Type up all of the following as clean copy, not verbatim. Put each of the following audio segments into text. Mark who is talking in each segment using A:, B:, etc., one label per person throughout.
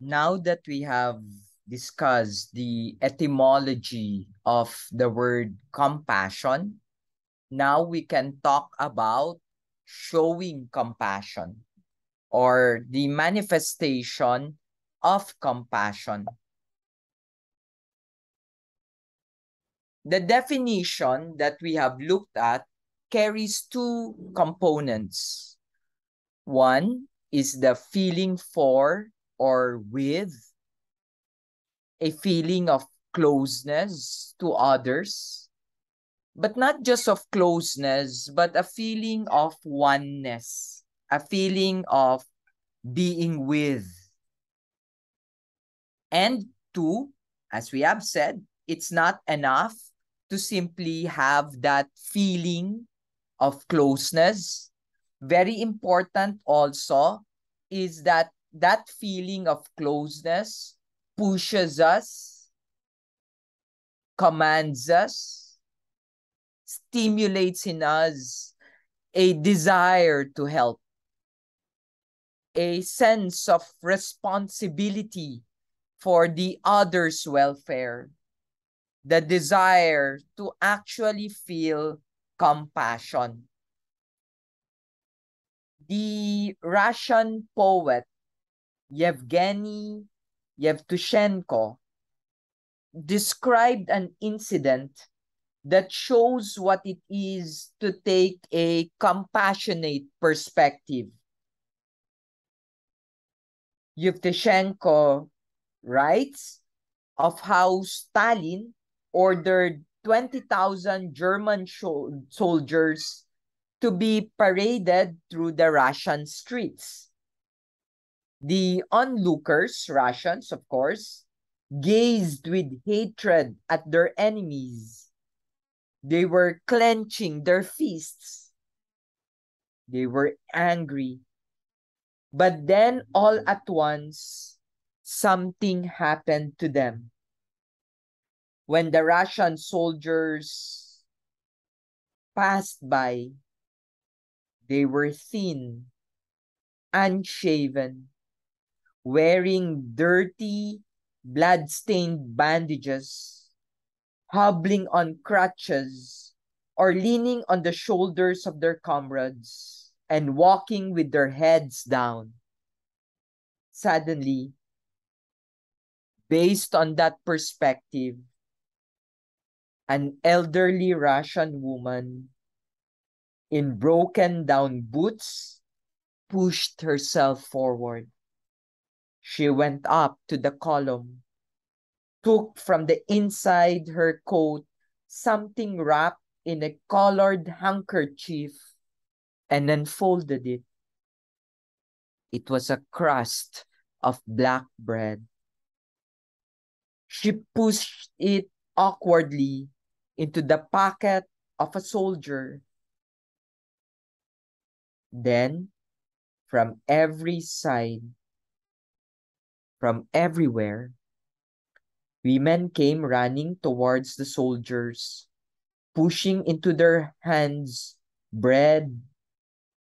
A: Now that we have discussed the etymology of the word compassion, now we can talk about showing compassion or the manifestation of compassion. The definition that we have looked at carries two components. One is the feeling for or with, a feeling of closeness to others, but not just of closeness, but a feeling of oneness, a feeling of being with. And two, as we have said, it's not enough to simply have that feeling of closeness. Very important also is that that feeling of closeness pushes us, commands us, stimulates in us a desire to help, a sense of responsibility for the other's welfare, the desire to actually feel compassion. The Russian poet Yevgeny Yevtushenko described an incident that shows what it is to take a compassionate perspective. Yevtushenko writes of how Stalin ordered 20,000 German soldiers to be paraded through the Russian streets. The onlookers, Russians of course, gazed with hatred at their enemies. They were clenching their fists. They were angry. But then all at once, something happened to them. When the Russian soldiers passed by, they were thin, unshaven, wearing dirty, blood-stained bandages, hobbling on crutches, or leaning on the shoulders of their comrades, and walking with their heads down. Suddenly, based on that perspective, an elderly Russian woman in broken down boots pushed herself forward. She went up to the column, took from the inside her coat something wrapped in a colored handkerchief, and unfolded it. It was a crust of black bread. She pushed it awkwardly into the pocket of a soldier. Then, from every side, from everywhere, women came running towards the soldiers, pushing into their hands bread,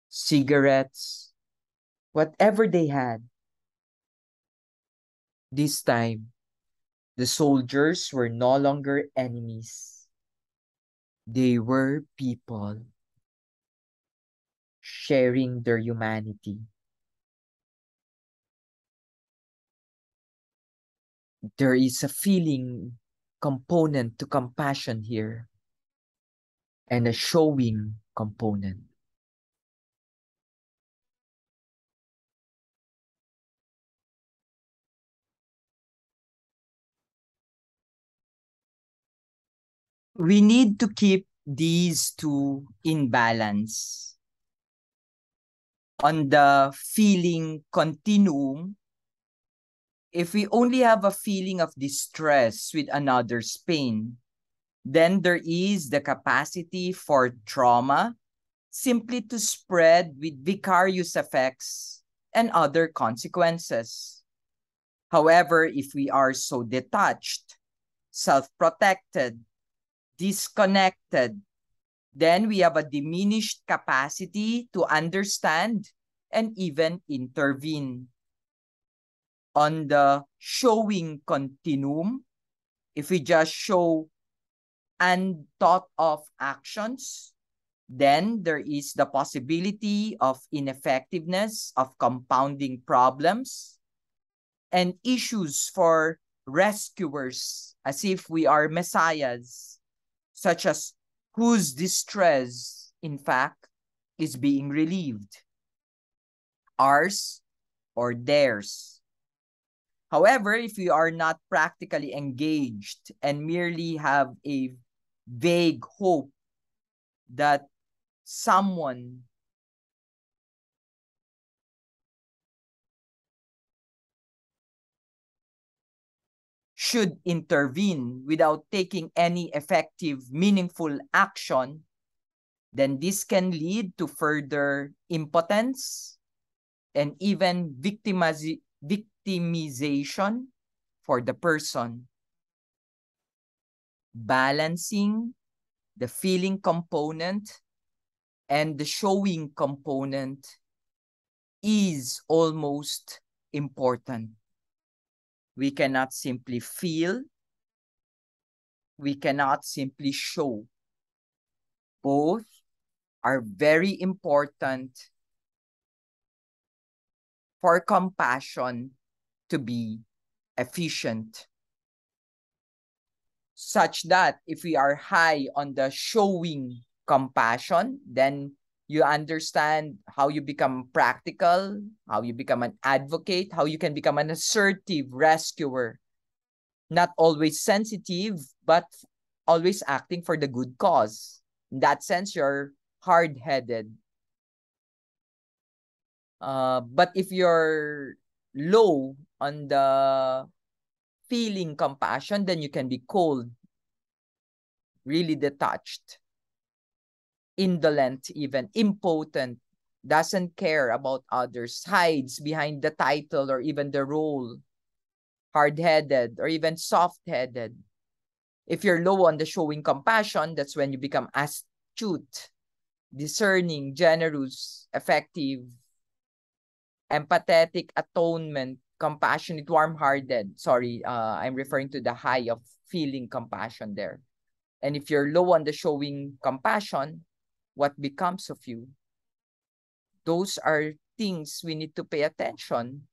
A: cigarettes, whatever they had. This time, the soldiers were no longer enemies. They were people sharing their humanity. There is a feeling component to compassion here and a showing component. We need to keep these two in balance. On the feeling continuum, if we only have a feeling of distress with another's pain, then there is the capacity for trauma simply to spread with vicarious effects and other consequences. However, if we are so detached, self-protected, disconnected, then we have a diminished capacity to understand and even intervene. On the showing continuum, if we just show unthought of actions, then there is the possibility of ineffectiveness, of compounding problems, and issues for rescuers, as if we are messiahs, such as whose distress, in fact, is being relieved, ours or theirs. However, if we are not practically engaged and merely have a vague hope that someone should intervene without taking any effective, meaningful action, then this can lead to further impotence and even victimization for the person. Balancing the feeling component and the showing component is almost important. We cannot simply feel. We cannot simply show. Both are very important for compassion to be efficient. Such that if we are high on the showing compassion, then you understand how you become practical, how you become an advocate, how you can become an assertive rescuer. Not always sensitive, but always acting for the good cause. In that sense, you're hard-headed. But if you're low on the feeling compassion, then you can be cold, really detached, indolent, even impotent, doesn't care about others, hides behind the title or even the role, hard-headed or even soft-headed. If you're low on the showing compassion, that's when you become astute, discerning, generous, effective, empathetic, atonement, compassionate, warm-hearted. Sorry, I'm referring to the high of feeling compassion there. And if you're low on the showing compassion, what becomes of you? Those are things we need to pay attention,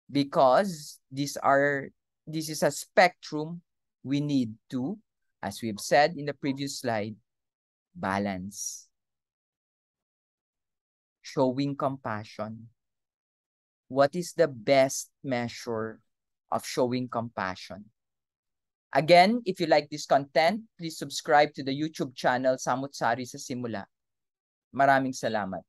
A: because this is a spectrum we need to, as we've said in the previous slide, balance. Showing compassion. What is the best measure of showing compassion? Again, if you like this content, please subscribe to the YouTube channel Samo't sa Simula. Maraming salamat.